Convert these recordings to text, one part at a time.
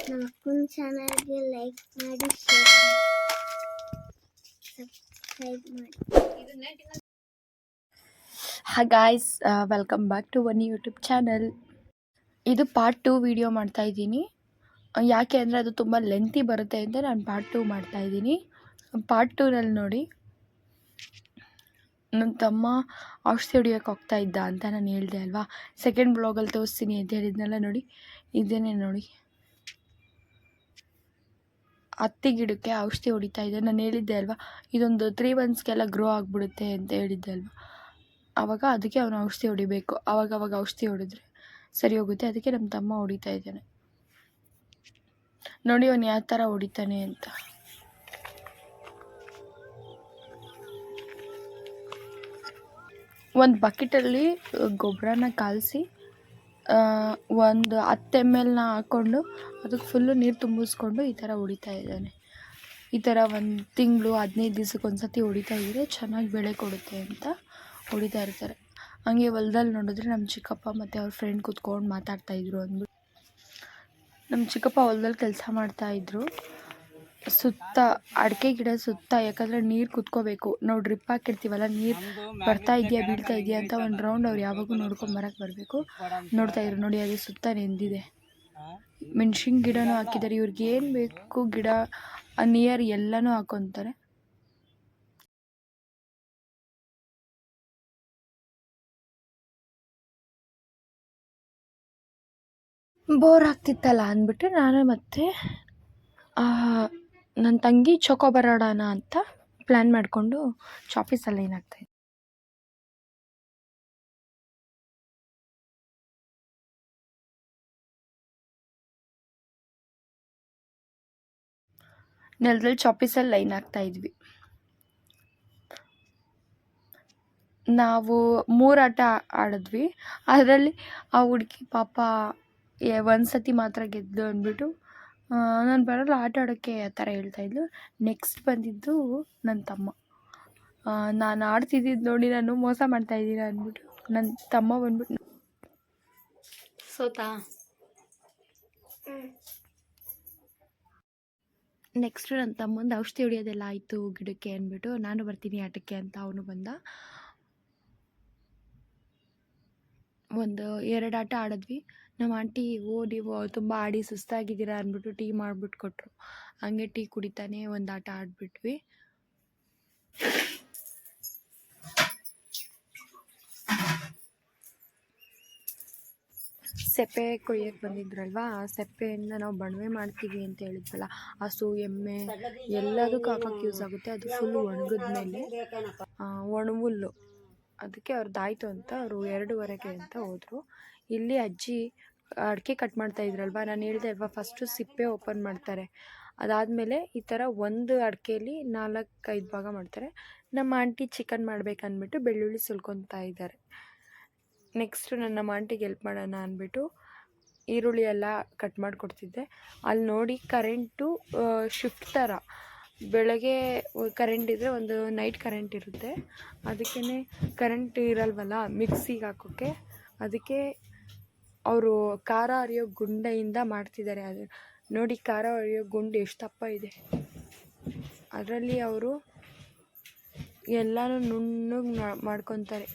ನಮ್ಮ ಅಕ್ಕನ ಚಾನಲ್ಗೆ ಲೈಕ್ ಮಾಡಿ, ಶೇರ್ ಮಾಡಿ, ಸಬ್ಸ್ಕ್ರೈಬ್ ಮಾಡಿ. Hi guys, welcome back to one YouTube channel. ಇದು ಪಾರ್ಟ್ 2 ವಿಡಿಯೋ ಮಾಡ್ತಾ ಇದ್ದೀನಿ. ಯಾಕೆ ಅಂದರೆ ಅದು ತುಂಬ ಲೆಂತಿ ಬರುತ್ತೆ ಅಂತ ನಾನು ಪಾರ್ಟ್ 2 ಮಾಡ್ತಾ ಇದ್ದೀನಿ. ಪಾರ್ಟ್ 2ನಲ್ಲಿ ನೋಡಿ, ನನ್ನ ತಮ್ಮ ಔಷಧಿ ಹೊಡಿಯೋಕೆ ಹೋಗ್ತಾ ಇದ್ದ ಅಂತ ನಾನು ಹೇಳಿದೆ ಅಲ್ವಾ. ಸೆಕೆಂಡ್ ಬ್ಲಾಗಲ್ಲಿ ತೋರಿಸ್ತೀನಿ ಅಂತ ಹೇಳಿದ್ನಲ್ಲ, ನೋಡಿ ಇದೇನೇ ನೋಡಿ, ಹತ್ತಿ ಗಿಡಕ್ಕೆ ಔಷಧಿ ಹೊಡಿತಾ ಇದ್ದೆ. ನಾನು ಹೇಳಿದ್ದೆ ಅಲ್ವಾ, ಇದೊಂದು 3 ಮಂತ್ಸ್ಗೆಲ್ಲ ಗ್ರೋ ಆಗಿಬಿಡುತ್ತೆ ಅಂತ ಹೇಳಿದ್ದೆ ಅಲ್ವಾ. ಆವಾಗ ಅದಕ್ಕೆ ಅವನು ಔಷಧಿ ಹೊಡಿಬೇಕು. ಆವಾಗ ಔಷಧಿ ಹೊಡಿದ್ರೆ ಸರಿ ಹೋಗುತ್ತೆ. ಅದಕ್ಕೆ ನಮ್ಮ ತಮ್ಮ ಹೊಡಿತಾ ಇದ್ದಾನೆ. ನೋಡಿ ಅವನು ಯಾವ ಥರ ಹೊಡಿತಾನೆ ಅಂತ. ಒಂದು ಬಕೆಟಲ್ಲಿ ಗೊಬ್ಬರನ ಕಾಯಿಸಿ ಒಂದು 10 ml ಹಾಕ್ಕೊಂಡು ಅದಕ್ಕೆ ಫುಲ್ಲು ನೀರು ತುಂಬಿಸ್ಕೊಂಡು ಈ ಥರ ಹೊಡಿತಾ ಇದ್ದಾನೆ. ಈ ಥರ 1 ತಿಂಗಳು 15 ದಿವ್ಸಕ್ಕೆ ಒಂದ್ಸತಿ ಹೊಡಿತಾ ಇದ್ದರೆ ಚೆನ್ನಾಗಿ ಬೆಳೆ ಕೊಡುತ್ತೆ ಅಂತ ಹೊಡಿತಾ ಇರ್ತಾರೆ. ಹಂಗೆ ಹೊಲದಲ್ಲಿ ನೋಡಿದ್ರೆ ನಮ್ಮ ಚಿಕ್ಕಪ್ಪ ಮತ್ತು ಅವ್ರ ಫ್ರೆಂಡ್ ಕೂತ್ಕೊಂಡು ಮಾತಾಡ್ತಾಯಿದ್ರು ಅಂದ್ಬಿಟ್ಟು. ನಮ್ಮ ಚಿಕ್ಕಪ್ಪ ಹೊಲದಲ್ಲಿ ಕೆಲಸ ಮಾಡ್ತಾಯಿದ್ರು. ಸುತ್ತ ಅಡಿಕೆ ಗಿಡ ಸುತ್ತ, ಯಾಕಂದರೆ ನೀರು ಕುತ್ಕೋಬೇಕು. ನಾವು ಡ್ರಿಪ್ ಹಾಕಿರ್ತೀವಲ್ಲ, ನೀರು ಬರ್ತಾ ಇದೆಯಾ ಬೀಳ್ತಾ ಇದೆಯಾ ಅಂತ ಒಂದು ರೌಂಡ್ ಅವ್ರು ಯಾವಾಗೂ ನೋಡ್ಕೊಂಬರಕ್ಕೆ ಬರಬೇಕು. ನೋಡ್ತಾಯಿದ್ರು ನೋಡಿ, ಅದು ಸುತ್ತ ನೆಂದಿದೆ. ಮೆಣಸಿನ ಗಿಡನೂ ಹಾಕಿದ್ದಾರೆ. ಇವ್ರಿಗೆ ಏನು ಬೇಕು ಗಿಡ ನಿಯರ್ ಎಲ್ಲನೂ ಹಾಕೊತಾರೆ. ಬೋರ್ ಆಗ್ತಿತ್ತಲ್ಲ ಅಂದ್ಬಿಟ್ಟು ನಾನು ಮತ್ತು ನನ್ನ ತಂಗಿ ಚೊಕೊಬಾರ್ ಆಡೋಣ ಅಂತ ಪ್ಲ್ಯಾನ್ ಮಾಡಿಕೊಂಡು ಚಾಪೀಸಲ್ಲಿ ಏನಾಗ್ತಾಯಿದೆ, ನೆಲದಲ್ಲಿ ಚಾಪೀಸಲ್ಲಿ ಲೈನ್ ಹಾಕ್ತಾಯಿದ್ವಿ. ನಾವು 3 ಆಟ ಆಡಿದ್ವಿ. ಅದರಲ್ಲಿ ಆ ಹುಡುಗಿ ಪಾಪ ಒಂದು ಸತಿ ಮಾತ್ರ ಗೆದ್ದು ಅಂದ್ಬಿಟ್ಟು ನಾನು ಬರೋಲ್ಲ ಆಟ ಆಡೋಕ್ಕೆ ಆ ಥರ ಹೇಳ್ತಾಯಿದ್ಲು. ನೆಕ್ಸ್ಟ್ ಬಂದಿದ್ದು ನನ್ನ ತಮ್ಮ. ನಾನು ಆಡ್ತಿದ್ದಿದ್ದು ನೋಡಿ ನಾನು ಮೋಸ ಮಾಡ್ತಾಯಿದ್ದೀನಿ ಅಂದ್ಬಿಟ್ಟು ನನ್ನ ತಮ್ಮ ಬಂದ್ಬಿಟ್ಟು ಸೋತಾ. ನೆಕ್ಸ್ಟು ನನ್ನ ತಮ್ಮಂದು ಔಷಧಿ ಹೊಡಿಯೋದೆಲ್ಲ ಆಯಿತು ಗಿಡಕ್ಕೆ ಅಂದ್ಬಿಟ್ಟು ನಾನು ಬರ್ತೀನಿ ಆಟಕ್ಕೆ ಅಂತ ಅವನು ಬಂದ. ಒಂದು 2 ಆಟ ಆಡಿದ್ವಿ. ನಮ್ಮ ಆಂಟಿ ನೀವು ತುಂಬ ಆಡಿ ಸುಸ್ತಾಗಿದ್ದೀರಾ ಅಂದ್ಬಿಟ್ಟು ಟೀ ಮಾಡಿಬಿಟ್ಟು ಕೊಟ್ಟರು. ಹಂಗೆ ಟೀ ಕುಡಿತಾನೆ ಒಂದು ಆಟ ಆಡಿಬಿಟ್ವಿ. ಸೆಪ್ಪೆ ಕೊಯ್ಯಕ್ಕೆ ಬಂದಿದ್ರಲ್ವ, ಆ ಸೆಪ್ಪೆಯಿಂದ ನಾವು ಬಣವೆ ಮಾಡ್ತೀವಿ ಅಂತ ಹೇಳಿದ್ವಲ್ಲ, ಹಸು ಎಮ್ಮೆ ಎಲ್ಲದಕ್ಕೂ ಹಾಕೋಕ್ಕೆ ಯೂಸ್ ಆಗುತ್ತೆ. ಅದು ಫುಲ್ ಒಣಗಿದ್ಮೇಲೆ ಒಣಹುಲ್ಲು, ಅದಕ್ಕೆ ಅವ್ರದ್ದಾಯ್ತು ಅಂತ ಅವರು 2:15 ಅಂತ ಹೋದರು. ಇಲ್ಲಿ ಅಜ್ಜಿ ಅಡಿಕೆ ಕಟ್ ಮಾಡ್ತಾ ಇದ್ರಲ್ವ, ನಾನು ಹೇಳಿದೆ ಅಲ್ವಾ ಫಸ್ಟು ಸಿಪ್ಪೆ ಓಪನ್ ಮಾಡ್ತಾರೆ. ಅದಾದಮೇಲೆ ಈ ಥರ ಒಂದು ಅಡಿಕೆಯಲ್ಲಿ 4-5 ಭಾಗ ಮಾಡ್ತಾರೆ. ನಮ್ಮ ಆಂಟಿ ಚಿಕನ್ ಮಾಡ್ಬೇಕಂದ್ಬಿಟ್ಟು ಬೆಳ್ಳುಳ್ಳಿ ಸುಲ್ಕೊತಾ ಇದ್ದಾರೆ. ನೆಕ್ಸ್ಟು ನಮ್ಮ ಆಂಟಿಗೆ ಹೆಲ್ಪ್ ಮಾಡೋಣ ಅಂದ್ಬಿಟ್ಟು ಈರುಳ್ಳಿ ಎಲ್ಲ ಕಟ್ ಮಾಡಿಕೊಡ್ತಿದ್ದೆ. ಅಲ್ಲಿ ನೋಡಿ ಕರೆಂಟು ಶಿಫ್ಟ್ ಥರ, ಬೆಳಗ್ಗೆ ಕರೆಂಟ್ ಇದ್ದರೆ ಒಂದು ನೈಟ್ ಕರೆಂಟ್ ಇರುತ್ತೆ. ಅದಕ್ಕೇ ಕರೆಂಟ್ ಇರಲ್ವಲ್ಲ ಮಿಕ್ಸಿಗೆ ಹಾಕೋಕ್ಕೆ, ಅದಕ್ಕೆ ಅವರು ಖಾರ ಅರಿಯೋ ಗುಂಡೆಯಿಂದ ಮಾಡ್ತಿದ್ದಾರೆ. ಅದು ನೋಡಿ, ಖಾರ ಅರಿಯೋ ಗುಂಡು ಎಷ್ಟು ದಪ್ಪ ಇದೆ. ಅದರಲ್ಲಿ ಅವರು ಎಲ್ಲನೂ ನುಣ್ಣಗೆ ಮಾಡ್ಕೊತಾರೆ.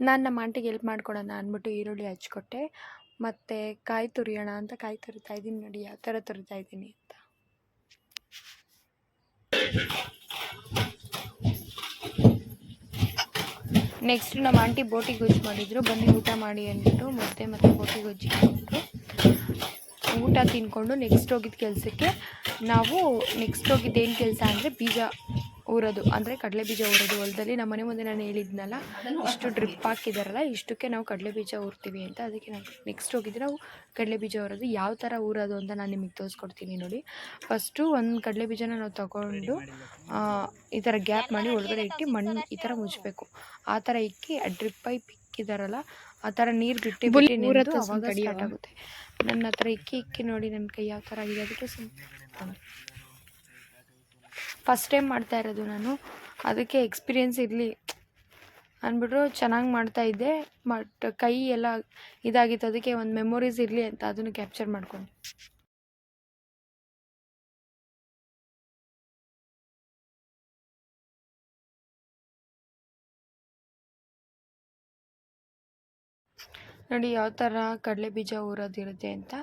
ನಾನು ನಮ್ಮ ಆಂಟಿಗೆ ಹೆಲ್ಪ್ ಮಾಡ್ಕೊಡೋಣ ಅಂದ್ಬಿಟ್ಟು ಈರುಳ್ಳಿ ಹಚ್ಕೊಟ್ಟೆ. ಮತ್ತು ಕಾಯಿ ತುರಿಯೋಣ ಅಂತ ಕಾಯಿ ತುರಿತಾ ಇದ್ದೀನಿ. ನೋಡಿ ಯಾವ ಥರ ತುರಿತಾ ಇದ್ದೀನಿ ಅಂತ. ನೆಕ್ಸ್ಟ್ ನಮ್ಮ ಆಂಟಿ ಬೋಟಿ ಗೊಜ್ಜು ಮಾಡಿದರು. ಬನ್ನಿ ಊಟ ಮಾಡಿ ಅಂದ್ಬಿಟ್ಟು ಮುದ್ದೆ ಮತ್ತು ಬೋಟಿ ಗೊಜ್ಜು ಕೊಟ್ಟರು. ಊಟ ತಿನ್ಕೊಂಡು ನೆಕ್ಸ್ಟ್ ಹೋಗಿದ್ದ ಕೆಲಸಕ್ಕೆ ನಾವು ನೆಕ್ಸ್ಟ್ ಹೋಗಿದ್ದೇನು ಕೆಲಸ ಅಂದರೆ ಬೀಜ ಊರೋದು, ಅಂದರೆ ಕಡಲೆ ಬೀಜ ಊರೋದು ಹೊಲದಲ್ಲಿ. ನಮ್ಮ ಮನೆ ಮುಂದೆ ನಾನು ಹೇಳಿದ್ನಲ್ಲ, ಇಷ್ಟು ಡ್ರಿಪ್ ಹಾಕಿದಾರಲ್ಲ, ಇಷ್ಟಕ್ಕೆ ನಾವು ಕಡಲೆ ಬೀಜ ಊರ್ತೀವಿ ಅಂತ. ಅದಕ್ಕೆ ನಾವು ನೆಕ್ಸ್ಟ್ ಹೋಗಿದ್ರೆ ನಾವು ಕಡಲೆ ಬೀಜ ಊರೋದು. ಯಾವ ಥರ ಊರೋದು ಅಂತ ನಾನು ನಿಮಗೆ ತೋರಿಸ್ಕೊಡ್ತೀನಿ ನೋಡಿ. ಫಸ್ಟು ಒಂದು ಕಡಲೆ ಬೀಜನ ನಾವು ತಗೊಂಡು ಈ ಥರ ಗ್ಯಾಪ್ ಮಾಡಿ ಒಳಗಡೆ ಇಟ್ಟು ಮಣ್ಣು ಈ ಥರ ಮುಚ್ಚಬೇಕು. ಆ ಥರ ಇಕ್ಕಿ ಆ ಡ್ರಿಪ್ ಪೈಪ್ ಇಕ್ಕಿದಾರಲ್ಲ, ಆ ಥರ ನೀರು ಬಿಟ್ಟು ನೀರು ಅವಾಗ ಸ್ಟಾರ್ಟ್ ಆಗುತ್ತೆ. ನನ್ನ ಹತ್ರ ಇಕ್ಕಿ ನೋಡಿ ನನ್ನ ಕೈ ಯಾವ ಥರ ಆಗಿದೆ. ಅದಕ್ಕೆ ಫಸ್ಟ್ ಟೈಮ್ ಮಾಡ್ತಾ ಇರೋದು ನಾನು, ಅದಕ್ಕೆ ಎಕ್ಸ್ಪೀರಿಯೆನ್ಸ್ ಇರಲಿ ಅಂದ್ಬಿಟ್ಟು ಚೆನ್ನಾಗಿ ಮಾಡ್ತಾಯಿದ್ದೆ. ಬಟ್ ಕೈ ಎಲ್ಲ ಇದಾಗಿತ್ತು, ಅದಕ್ಕೆ ಒಂದು ಮೆಮೊರೀಸ್ ಇರಲಿ ಅಂತ ಅದನ್ನು ಕ್ಯಾಪ್ಚರ್ ಮಾಡ್ಕೊಂಡು. ನೋಡಿ ಯಾವ ಥರ ಕಡಲೆ ಬೀಜ ಊರೋದಿರುತ್ತೆ ಅಂತ.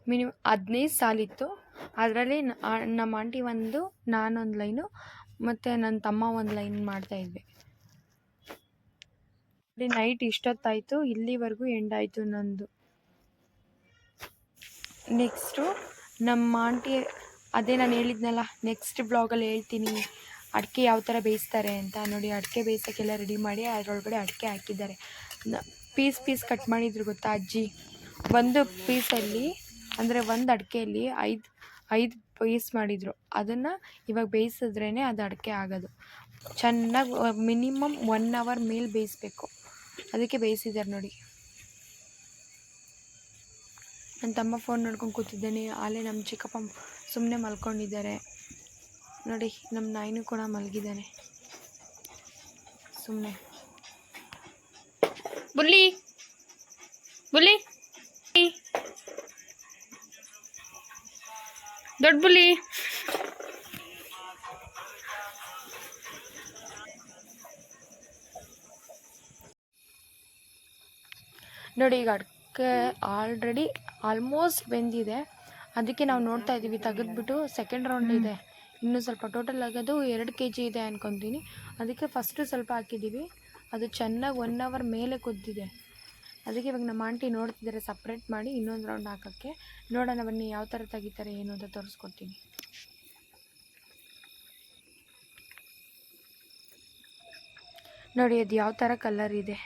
ಮಿನಿಮಮ್ 15 ಸಾಲಿತ್ತು. ಅದರಲ್ಲಿ ನಮ್ಮ ಆಂಟಿ ಒಂದು, ನಾನೊಂದು ಲೈನು ಮತ್ತು ನನ್ನ ತಮ್ಮ ಒಂದು ಲೈನ್ ಮಾಡ್ತಾಯಿದ್ವಿ. ನೈಟ್ ಇಷ್ಟೊತ್ತಾಯಿತು, ಇಲ್ಲಿವರೆಗೂ ಎಂಡಾಯಿತು ನಂದು. ನೆಕ್ಸ್ಟು ನಮ್ಮ ಆಂಟಿ, ಅದೇ ನಾನು ಹೇಳಿದ್ನಲ್ಲ ನೆಕ್ಸ್ಟ್ ಬ್ಲಾಗಲ್ಲಿ ಹೇಳ್ತೀನಿ ಅಡಿಕೆ ಯಾವ ಥರ ಬೇಯಿಸ್ತಾರೆ ಅಂತ. ನೋಡಿ ಅಡಿಕೆ ಬೇಯಿಸೋಕ್ಕೆಲ್ಲ ರೆಡಿ ಮಾಡಿ ಅದರೊಳಗಡೆ ಅಡಿಕೆ ಹಾಕಿದ್ದಾರೆ. ಪೀಸ್ ಕಟ್ ಮಾಡಿದ್ರು ಗೊತ್ತಾ ಅಜ್ಜಿ. ಒಂದು ಪೀಸಲ್ಲಿ ಅಂದರೆ ಒಂದು ಅಡಿಕೆಯಲ್ಲಿ ಐದು ಪೀಸ್ ಮಾಡಿದರು. ಅದನ್ನು ಇವಾಗ ಬೇಯಿಸಿದ್ರೇ ಅದು ಅಡಿಕೆ ಆಗೋದು. ಚೆನ್ನಾಗಿ ಮಿನಿಮಮ್ 1 hour ಮೇಲೆ ಬೇಯಿಸ್ಬೇಕು. ಅದಕ್ಕೆ ಬೇಯಿಸಿದ್ದಾರೆ ನೋಡಿ. ನನ್ನ ತಮ್ಮ ಫೋನ್ ನೋಡ್ಕೊಂಡು ಕೂತಿದ್ದಾನೆ. ಅಲ್ಲೇ ನಮ್ಮ ಚಿಕ್ಕಪ್ಪ ಸುಮ್ಮನೆ ಮಲ್ಕೊಂಡಿದ್ದಾರೆ ನೋಡಿ. ನಮ್ಮ ನಾಯಿನೂ ಕೂಡ ಮಲಗಿದ್ದಾನೆ ಸುಮ್ಮನೆ. ಬುಲ್ಲಿ ಬುಲ್ಲಿ, ದೊಡ್ಡ ಬುಲ್ಲಿ. ನೋಡಿ ಈಗ ಅಡಿಕೆ ಆಲ್ರೆಡಿ ಆಲ್ಮೋಸ್ಟ್ ಬೆಂದಿದೆ. ಅದಕ್ಕೆ ನಾವು ನೋಡ್ತಾ ಇದ್ದೀವಿ, ತೆಗೆದ್ಬಿಟ್ಟು ಸೆಕೆಂಡ್ ರೌಂಡ್ ಇದೆ. ಇನ್ನೂ ಸ್ವಲ್ಪ ಟೋಟಲ್ ಆಗೋದು 2 kg ಇದೆ ಅಂದ್ಕೊತೀನಿ. ಅದಕ್ಕೆ ಫಸ್ಟು ಸ್ವಲ್ಪ ಹಾಕಿದ್ದೀವಿ. ಅದು ಚೆನ್ನಾಗಿ 1 hour ಮೇಲೆ ಕುದ್ದಿದೆ. ಅದಕ್ಕೆ ಇವಾಗ ನಮ್ಮ ಆಂಟಿ ನೋಡ್ತಿದ್ದಾರೆ ಸಪ್ರೇಟ್ ಮಾಡಿ ಇನ್ನೊಂದು ರೌಂಡ್ ಹಾಕೋಕ್ಕೆ. ನೋಡೋಣ ಬನ್ನಿ ಯಾವ ಥರ ತೆಗಿತಾರೆ ಏನು ಅಂತ ತೋರಿಸ್ಕೊಡ್ತೀನಿ. ನೋಡಿ ಅದು ಯಾವ ಥರ ಕಲರ್ ಇದೆ,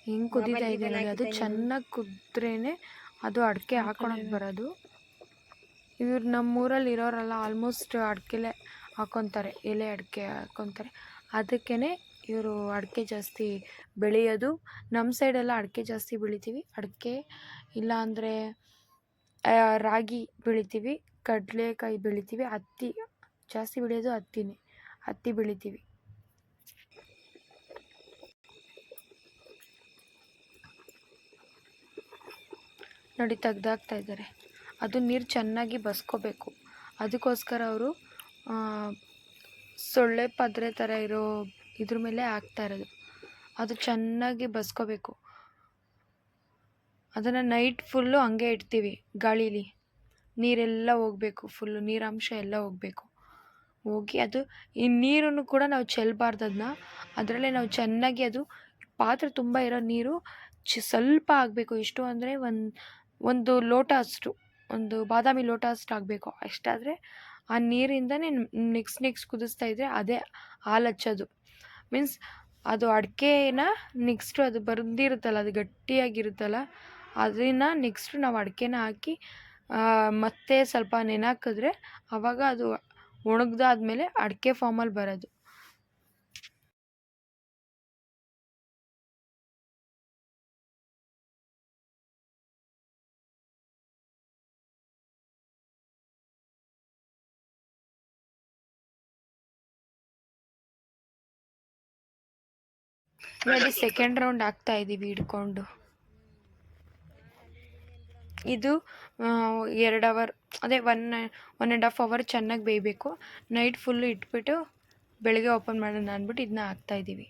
ಹೆಂಗೆ ಕುದೀತಾ ಇದೆ ನೋಡಿ. ಅದು ಚೆನ್ನಾಗಿ ಕುದ್ರೇ ಅದು ಅಡಿಕೆ ಹಾಕೊಳಕ್ಕೆ ಬರೋದು. ಇವ್ರು ನಮ್ಮೂರಲ್ಲಿ ಇರೋರೆಲ್ಲ ಆಲ್ಮೋಸ್ಟ್ ಅಡಿಕೆಲೆ ಹಾಕ್ಕೊತಾರೆ, ಎಲೆ ಅಡಿಕೆ ಹಾಕ್ಕೊತಾರೆ. ಅದಕ್ಕೇ ಇವರು ಅಡಿಕೆ ಜಾಸ್ತಿ ಬೆಳೆಯೋದು. ನಮ್ಮ ಸೈಡೆಲ್ಲ ಅಡಿಕೆ ಜಾಸ್ತಿ ಬೆಳಿತೀವಿ. ಅಡಿಕೆ ಇಲ್ಲಾಂದರೆ ರಾಗಿ ಬೆಳಿತೀವಿ, ಕಡಲೆಕಾಯಿ ಬೆಳಿತೀವಿ, ಹತ್ತಿ ಜಾಸ್ತಿ ಬೆಳೆಯೋದು ಹತ್ತಿನೇ. ಹತ್ತಿ ಬೆಳಿತೀವಿ. ನೋಡಿ ತೆಗ್ದಾಕ್ತಾ ಇದ್ದಾರೆ. ಅದು ನೀರು ಚೆನ್ನಾಗಿ ಬಸ್ಕೋಬೇಕು. ಅದಕ್ಕೋಸ್ಕರ ಅವರು ಸೊಳ್ಳೆ ಪದ್ರೆ ಥರ ಇರೋ ಇದ್ರ ಮೇಲೆ ಹಾಕ್ತಾ ಇರೋದು. ಅದು ಚೆನ್ನಾಗಿ ಬಸ್ಕೋಬೇಕು. ಅದನ್ನು ನೈಟ್ ಫುಲ್ಲು ಹಂಗೆ ಇಡ್ತೀವಿ ಗಾಳೀಲಿ. ನೀರೆಲ್ಲ ಹೋಗಬೇಕು, ಫುಲ್ಲು ನೀರಾಂಶ ಎಲ್ಲ ಹೋಗಬೇಕು. ಹೋಗಿ ಅದು ಈ ನೀರನ್ನು ಕೂಡ ನಾವು ಚೆಲ್ಲಬಾರ್ದು. ಅದರಲ್ಲೇ ನಾವು ಚೆನ್ನಾಗಿ ಅದು ಪಾತ್ರೆ ತುಂಬ ಇರೋ ನೀರು ಸ್ವಲ್ಪ ಆಗಬೇಕು. ಎಷ್ಟು ಅಂದರೆ ಒಂದು ಲೋಟ ಅಷ್ಟು, ಒಂದು ಬಾದಾಮಿ ಲೋಟ ಅಷ್ಟು ಆಗಬೇಕು. ಅಷ್ಟಾದರೆ ಆ ನೀರಿಂದನೇ ನೆಕ್ಸ್ಟ್ ಕುದಿಸ್ತಾ ಇದ್ದರೆ ಅದೇ ಹಾಲು ಹಚ್ಚೋದು. ಮೀನ್ಸ್ ಅದು ಅಡಿಕೆನ ನೆಕ್ಸ್ಟು ಅದು ಬರೆದಿರುತ್ತಲ್ಲ, ಅದು ಗಟ್ಟಿಯಾಗಿರುತ್ತಲ್ಲ, ಅದನ್ನು ನೆಕ್ಸ್ಟು ನಾವು ಅಡಿಕೆನ ಹಾಕಿ ಮತ್ತೆ ಸ್ವಲ್ಪ ನೆನಾಕಿದ್ರೆ ಆವಾಗ ಅದು ಒಣಗ್ದಾದ್ಮೇಲೆ ಅಡಿಕೆ ಫಾರ್ಮಲ್ಲಿ ಬರೋದು. ನೋಡಿ ಸೆಕೆಂಡ್ ರೌಂಡ್ ಹಾಕ್ತಾ ಇದ್ದೀವಿ ಹಿಡ್ಕೊಂಡು. ಇದು 2 hour, ಅದೇ 1.5 hour ಚೆನ್ನಾಗಿ ಬೇಯಬೇಕು. ನೈಟ್ ಫುಲ್ಲು ಇಟ್ಬಿಟ್ಟು ಬೆಳಗ್ಗೆ ಓಪನ್ ಮಾಡೋಣ ಅಂದ್ಬಿಟ್ಟು ಇದನ್ನ ಹಾಕ್ತಾಯಿದ್ದೀವಿ.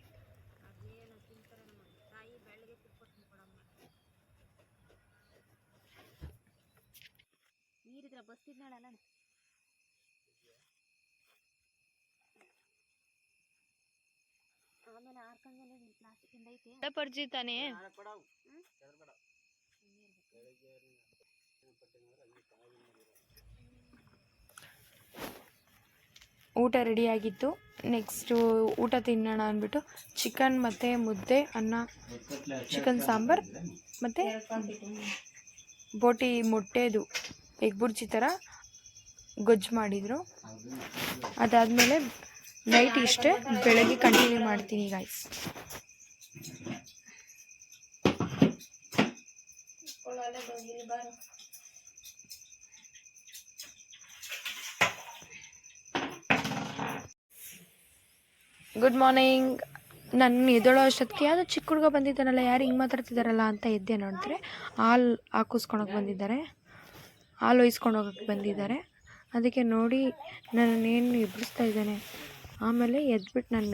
ಪರಿಚಿತಾನೆ ಊಟ ರೆಡಿಯಾಗಿತ್ತು. ನೆಕ್ಸ್ಟು ಊಟ ತಿನ್ನೋಣ ಅಂದ್ಬಿಟ್ಟು ಚಿಕನ್ ಮತ್ತು ಮುದ್ದೆ, ಅನ್ನ, ಚಿಕನ್ ಸಾಂಬಾರು ಮತ್ತು ಬೋಟಿ ಮೊಟ್ಟೆದು ಎಗ್ ಬುರ್ಜಿ ಥರ ಗೊಜ್ಜು ಮಾಡಿದರು. ಅದಾದಮೇಲೆ ನೈಟ್ ಇಷ್ಟೇ, ಬೆಳಗ್ಗೆ ಕಂಟಿನ್ಯೂ ಮಾಡ್ತೀನಿ ಗೈಸ್. Good morning. ನಾನು ಎದ್ದೇಳೋ ಅಷ್ಟೊತ್ತಿಗೆ ಯಾವುದೋ ಚಿಕ್ಕ ಹುಡುಗ ಬಂದಿದ್ದಾನಲ್ಲ, ಯಾರು ಹಿಂಗೆ ಮಾತಾಡ್ತಿದ್ದಾರಲ್ಲ ಅಂತ ಎದ್ದೆ. ನೋಡಿದ್ರೆ ಹಾಲು ಹಾಕಿಸ್ಕೊಳಕ್ಕೆ ಬಂದಿದ್ದಾರೆ, ಹಾಲು ಒಯ್ಸ್ಕೊಂಡು ಹೋಗೋಕ್ಕೆ ಬಂದಿದ್ದಾರೆ. ಅದಕ್ಕೆ ನೋಡಿ ನನ್ನನ್ನೇನು ಎಬ್ಬಿಸ್ತಾ ಇದ್ದಾನೆ. ಆಮೇಲೆ ಎದ್ಬಿಟ್ಟು ನಾನು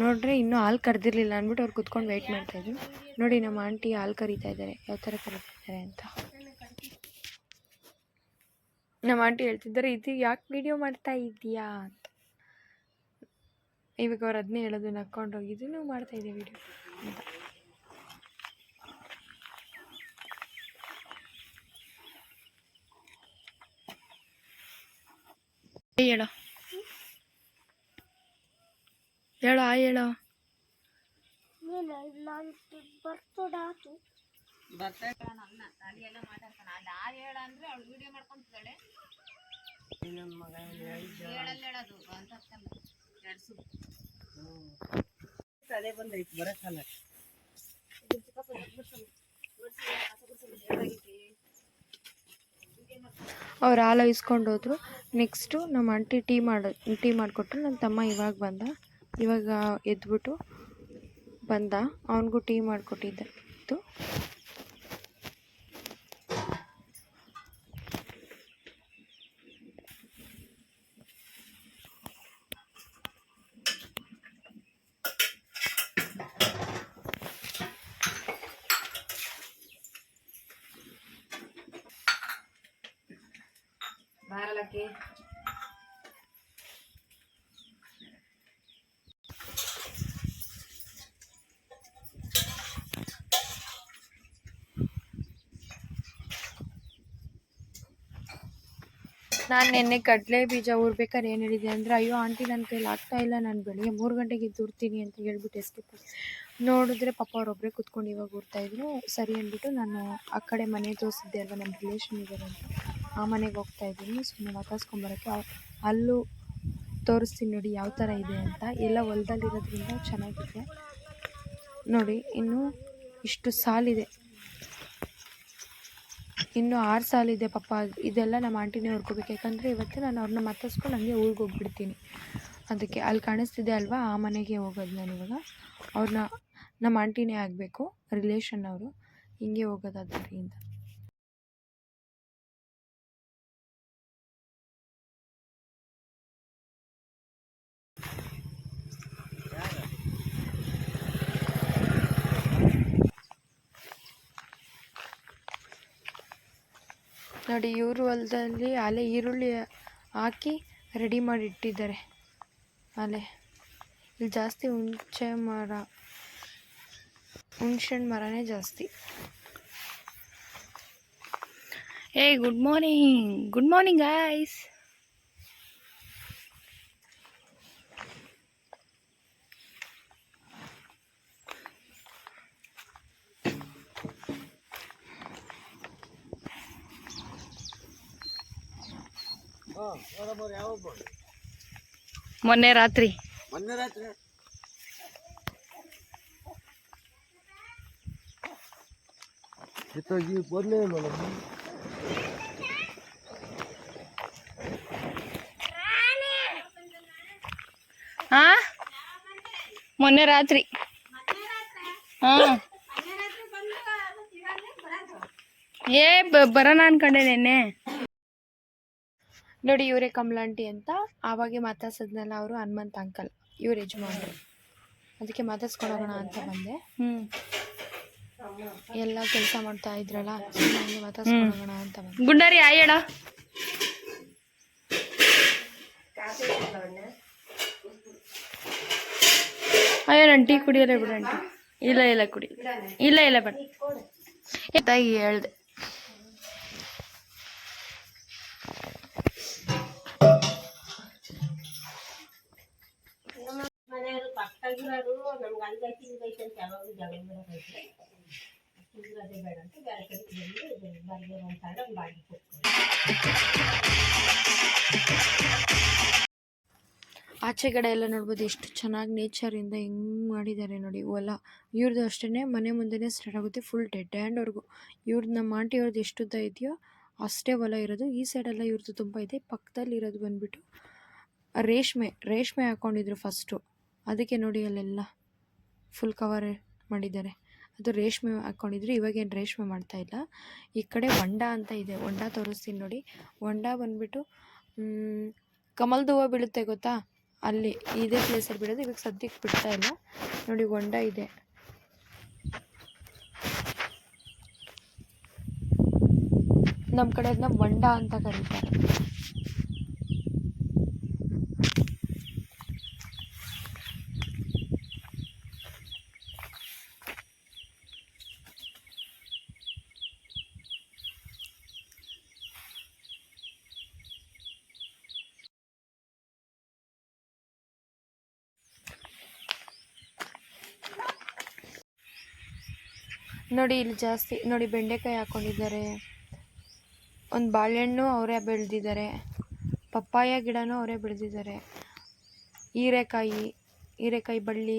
ನೋಡಿದ್ರೆ ಇನ್ನೂ ಹಾಲು ಕರೆದಿರಲಿಲ್ಲ ಅಂದ್ಬಿಟ್ಟು ಅವ್ರು ಕುತ್ಕೊಂಡು ವೆಯ್ಟ್ ಮಾಡ್ತಾಯಿದ್ರು. ನೋಡಿ ನಮ್ಮ ಆಂಟಿ ಹಾಲು ಕರೀತಾ ಇದ್ದಾರೆ, ಯಾವ ಥರ ಕರೀತಾ ಇದ್ದಾರೆ ಅಂತ. ನಮ್ಮ ಆಂಟಿ ಹೇಳ್ತಿದ್ದಾರೆ, ಇದು ಯಾಕೆ ವಿಡಿಯೋ ಮಾಡ್ತಾ ಇದೀಯಾ ಅಂತ. ಇವಾಗ ಅವ್ರು ಅದನ್ನೇ ಹೇಳೋದು ನಕ್ಕೊಂಡು, ಇದನ್ನು ಮಾಡ್ತಾ ಇದ್ದೆ ವಿಡಿಯೋ ಅಂತ. ಹೇಳೋ ಹೇಳೋ ಹೇಳೋ. ಅದೇ ಬಂದೈತಿ ಬರಕ್ಕಲ್ಲ. ಅವ್ರು ಹಾಲು ಇಸ್ಕೊಂಡು ಹೋದ್ರು. ನೆಕ್ಸ್ಟು ನಮ್ಮ ಆಂಟಿ ಟೀ ಮಾಡಿಕೊಟ್ರು. ನನ್ನ ತಮ್ಮ ಇವಾಗ ಎದ್ಬಿಟ್ಟು ಬಂದ, ಅವನಿಗೂ ಟೀ ಮಾಡಿಕೊಟ್ಟಿದ್ದೆ. ಬಾರಲಕ್ಕೆ ನಾನು ನಿನ್ನೆ ಕಡಲೆ ಬೀಜ ಊರ್ಬೇಕಾದ್ರೆ ಏನು ಹೇಳಿದೆ ಅಂದರೆ, ಅಯ್ಯೋ ಆಂಟಿ ನನ್ನ ಕೈಲಿ ಆಗ್ತಾಯಿಲ್ಲ, ನಾನು ಬೆಳಿಗ್ಗೆ 3 ಗಂಟೆಗೆ ಎದ್ದು ಊರ್ತೀನಿ ಅಂತ ಹೇಳ್ಬಿಟ್ಟು ಎಸ್ಕೇಪ್. ನೋಡಿದ್ರೆ ಪಾಪ ಅವರೊಬ್ಬರೇ ಕುತ್ಕೊಂಡು ಇವಾಗ ಊರ್ತಾಯಿದ್ರು. ಸರಿ ಅಂದ್ಬಿಟ್ಟು ನಾನು ಆ ಕಡೆ ಮನೆ ತೋರಿಸಿದ್ದೆ ಅಲ್ವ, ನಮ್ಮ ರಿಲೇಷನ್ ಇದ್ದಾರೆ ಅಂತ, ಆ ಮನೆಗೆ ಹೋಗ್ತಾಯಿದ್ದೀನಿ ಸುಮ್ಮನೆ ಮಾತಾಡ್ಸ್ಕೊಂಬರೋಕ್ಕೆ. ಅಲ್ಲೂ ತೋರಿಸ್ತೀನಿ ನೋಡಿ ಯಾವ ಥರ ಇದೆ ಅಂತ. ಎಲ್ಲ ಹೊಲದಲ್ಲಿರೋದ್ರಿಂದ ಚೆನ್ನಾಗಿದೆ ನೋಡಿ. ಇನ್ನೂ ಇಷ್ಟು ಸಾಲಿದೆ, ಇನ್ನೂ 6 ಸಾಲಿದೆ ಪಾಪ. ಇದೆಲ್ಲ ನಮ್ಮ ಆಂಟಿನೇ ಹೊರ್ಕೋಬೇಕು, ಯಾಕಂದರೆ ಇವತ್ತು ನಾನು ಅವ್ರನ್ನ ಮಾತಾಡ್ಸ್ಕೊಂಡು ಹಂಗೆ ಊರಿಗೆ ಹೋಗ್ಬಿಡ್ತೀನಿ. ಅದಕ್ಕೆ ಅಲ್ಲಿ ಕಾಣಿಸ್ತಿದೆ ಅಲ್ವಾ, ಆ ಮನೆಗೆ ಹೋಗೋದು ನಾನು ಇವಾಗ. ಅವ್ರನ್ನ ನಮ್ಮ ಆಂಟಿನೇ ಆಗಬೇಕು, ರಿಲೇಷನ್ ಅವರು. ಹಿಂಗೆ ಹೋಗೋದು ಅದರಿಂದ. ನೋಡಿ ಇವರು ಹೊಲದಲ್ಲಿ ಅಲೆ ಈರುಳ್ಳಿ ಹಾಕಿ ರೆಡಿ ಮಾಡಿ ಇಟ್ಟಿದ್ದಾರೆ. ಅಲೆ ಇಲ್ಲಿ ಜಾಸ್ತಿ ಹುಣ್ಸೆಹಣ್ಣು ಮರನೇ ಜಾಸ್ತಿ. Good morning guys. ಮೊನ್ನೆ ರಾತ್ರಿ ಮೊನ್ನೆ ರಾತ್ರಿ ಬರೋಣ ಅನ್ಕೊಂಡೆ ನೆನ್ನೆ. ನೋಡಿ ಇವರೇ ಕಮಲಾಂಟಿ ಅಂತ. ಆವಾಗೆ ಮಾತಾಡ್ಸದ್ನಲ್ಲ ಅವರು ಹನುಮಂತ ಅಂಕಲ್, ಇವ್ರ ಯಜಮಾನ್ರು. ಅದಕ್ಕೆ ಮಾತಾಡ್ಸ್ಕೊಂಡು ಹೋಗೋಣ ಅಂತ ಬಂದೆ. ಎಲ್ಲ ಕೆಲಸ ಮಾಡ್ತಾ ಇದ್ರಲ್ಲ, ಹಂಗೆ ಮಾತಾಡ್ಸ್ಕೊಂಡು ಹೋಗೋಣ ಅಂತ ಬಂದೆ. ಗುಂಡಾರಿ ಆಯಡ ಅಯ್ಯೋ ನಾನು ಟೀ ಕುಡಿಯೋಲ್ಲ ಬಿಡ ಆಂಟಿ. ಇಲ್ಲ ಕುಡಿ, ಇಲ್ಲ ಬೇಡ ತಾಯಿ ಹೇಳ್ದೆ. ಪಕ್ಕದಾಗಿರೋರು ನಮ್ಗೆ ಅಲ್ಗೈತಿ ಅಂತ ಯಾವಾಗ ಜಗಳ ಬರೋಕೈತೆ, ಅದೇ ಬೇಡ ಅಂತ ಬೇರೆ ಕಡೆ ಬಂದು ಬರ್ಗೆ ಅಂತಾಡ ಬಾಡಿ ಕೊಡ್ತಾರೆ. ಆಚೆಗಡೆ ಎಲ್ಲ ನೋಡ್ಬೋದು ಎಷ್ಟು ಚೆನ್ನಾಗಿ ನೇಚರಿಂದ ಹೆಂಗೆ ಮಾಡಿದ್ದಾರೆ ನೋಡಿ. ಹೊಲ ಇವ್ರದ್ದು ಅಷ್ಟೇ, ಮನೆ ಮುಂದೆನೇ ಸ್ಟಾರ್ಟ್ ಆಗುತ್ತೆ ಫುಲ್ ಡೆಡ್ ಹ್ಯಾಂಡ್ವರೆಗೂ. ಇವ್ರದ್ದು ನಮ್ಮ ಆಂಟಿ ಅವ್ರದ್ದು ಎಷ್ಟು ಉದ್ದ ಇದೆಯೋ ಅಷ್ಟೇ ಹೊಲ ಇರೋದು. ಈ ಸೈಡೆಲ್ಲ ಇವ್ರದ್ದು ತುಂಬ ಇದೆ. ಪಕ್ಕದಲ್ಲಿ ಇರೋದು ಬಂದುಬಿಟ್ಟು ರೇಷ್ಮೆ ಹಾಕ್ಕೊಂಡಿದ್ರು ಫಸ್ಟು. ಅದಕ್ಕೆ ನೋಡಿ ಅಲ್ಲೆಲ್ಲ ಫುಲ್ ಕವರ್ ಮಾಡಿದ್ದಾರೆ. ಅದು ರೇಷ್ಮೆ ಹಾಕ್ಕೊಂಡಿದ್ರು, ಇವಾಗೇನು ರೇಷ್ಮೆ ಮಾಡ್ತಾಯಿಲ್ಲ. ಈ ಕಡೆ ಹೊಂಡ ಅಂತ ಇದೆ, ಹೊಂಡ ತೋರಿಸ್ತೀನಿ ನೋಡಿ. ಹೊಂಡ ಬಂದುಬಿಟ್ಟು ಕಮಲ್ದ ಹೂವು ಬೀಳುತ್ತೆ ಗೊತ್ತಾ, ಅಲ್ಲಿ ಇದೇ ಪ್ಲೇಸಲ್ಲಿ ಬಿಡೋದು. ಇವಾಗ ಸದ್ಯಕ್ಕೆ ಬಿಡ್ತಾ ಇಲ್ಲ ನೋಡಿ, ಹೊಂಡ ಇದೆ. ನಮ್ಮ ಕಡೆ ಅದನ್ನ ಹೊಂಡ ಅಂತ ಕರೀತಾರೆ. ನೋಡಿ ಇಲ್ಲಿ ಜಾಸ್ತಿ ನೋಡಿ ಬೆಂಡೆಕಾಯಿ ಹಾಕ್ಕೊಂಡಿದ್ದಾರೆ, ಒಂದು ಬಾಳೆಹಣ್ಣು ಅವರೇ ಬೆಳೆದಿದ್ದಾರೆ, ಪಪ್ಪಾಯ ಗಿಡನೂ ಅವರೇ ಬೆಳೆದಿದ್ದಾರೆ, ಹೀರೆಕಾಯಿ ಬಳ್ಳಿ,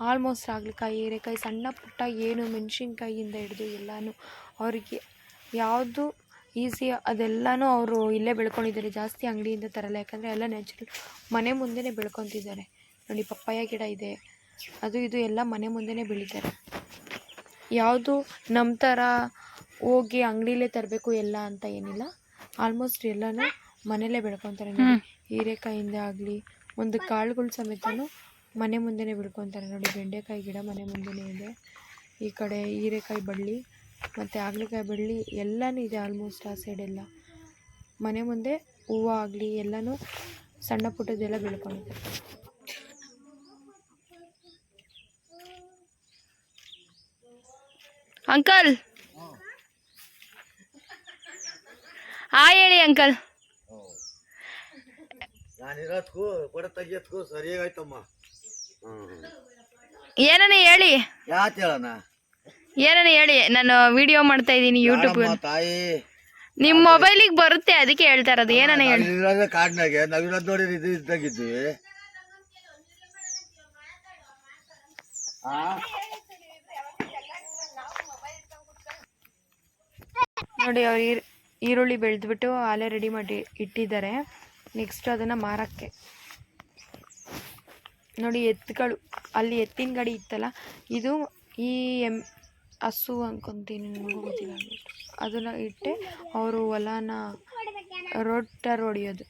ಆಲ್ಮೋಸ್ಟ್ ಹಾಗಲಕಾಯಿ, ಹೀರೆಕಾಯಿ, ಸಣ್ಣ ಪುಟ್ಟ ಏನು ಮೆಣಸಿನ್ಕಾಯಿಯಿಂದ ಹಿಡಿದು ಎಲ್ಲನೂ ಅವರಿಗೆ ಯಾವುದು ಈಸಿ ಅದೆಲ್ಲನೂ ಅವರು ಇಲ್ಲೇ ಬೆಳ್ಕೊಂಡಿದ್ದಾರೆ. ಜಾಸ್ತಿ ಅಂಗಡಿಯಿಂದ ತರಲ್ಲ, ಯಾಕಂದರೆ ಎಲ್ಲ ನ್ಯಾಚುರಲ್ ಮನೆ ಮುಂದೆನೇ ಬೆಳ್ಕೊತಿದ್ದಾರೆ. ನೋಡಿ ಪಪ್ಪಾಯ ಗಿಡ ಇದೆ, ಅದು ಇದು ಎಲ್ಲ ಮನೆ ಮುಂದೆನೇ ಬೆಳೀತಾರೆ. ಯಾವುದು ನಮ್ಮ ಥರ ಹೋಗಿ ಅಂಗಡಿಲೇ ತರಬೇಕು ಎಲ್ಲ ಅಂತ ಏನಿಲ್ಲ, ಆಲ್ಮೋಸ್ಟ್ ಎಲ್ಲನೂ ಮನೆಯಲ್ಲೇ ಬೆಳ್ಕೊತಾರೆ. ನೋಡಿ ಹೀರೆಕಾಯಿಂದ ಆಗಲಿ ಒಂದು ಕಾಳುಗಳು ಸಮೇತನೂ ಮನೆ ಮುಂದೆನೇ ಬೆಳ್ಕೊತಾರೆ. ನೋಡಿ ಬೆಂಡೆಕಾಯಿ ಗಿಡ ಮನೆ ಮುಂದೆನೇ ಇದೆ, ಈ ಕಡೆ ಹೀರೆಕಾಯಿ ಬಳ್ಳಿ ಮತ್ತು ಹಾಗಲಕಾಯಿ ಬಳ್ಳಿ ಎಲ್ಲನೂ ಇದೆ. ಆಲ್ಮೋಸ್ಟ್ ಆ ಸೈಡೆಲ್ಲ ಮನೆ ಮುಂದೆ ಹೂವು ಆಗಲಿ ಎಲ್ಲನೂ ಸಣ್ಣ ಪುಟ್ಟದೆಲ್ಲ ಬೆಳ್ಕೊಂಡಿದ್ದಾರೆ. ಅಂಕಲ್ ಹೇಳಿ ಅಂಕಲ್. ಏನನ ಹೇಳಿ, ಏನನ ಹೇಳಿ, ನಾನು ವಿಡಿಯೋ ಮಾಡ್ತಾ ಇದ್ದೀನಿ ಯೂಟ್ಯೂಬ್. ನಿಮ್ಮ ಮೊಬೈಲಿಗೆ ಬರುತ್ತೆ, ಅದಕ್ಕೆ ಹೇಳ್ತಾ ಇರೋದು. ಏನನ ಹೇಳಿ. ಕಾಡ್ನಾಗೆ ನಾವಿರೋದು ನೋಡಿ ಇದು ಇದ್ದಾಗಿದ್ವಿ. ನೋಡಿ ಅವ್ರು ಈರುಳ್ಳಿ ಬೆಳೆದ್ಬಿಟ್ಟು ಆಲೆ ರೆಡಿ ಮಾಡಿ ಇಟ್ಟಿದ್ದಾರೆ. ನೆಕ್ಸ್ಟ್ ಅದನ್ನು ಮಾರಕ್ಕೆ. ನೋಡಿ ಎತ್ತುಗಳು, ಅಲ್ಲಿ ಎತ್ತಿನ ಗಾಡಿ ಇತ್ತಲ್ಲ, ಇದು ಈ ಹಸು ಅನ್ಕೊತೀನಿ, ನನಗೂ ಗೊತ್ತಿಲ್ಲ ಅಂದ್ಬಿಟ್ಟು ಅದನ್ನು ಇಟ್ಟೆ ಅವರು ಹೊಲನ ರೋಟರ್ ಹೊಡಿಯೋದು.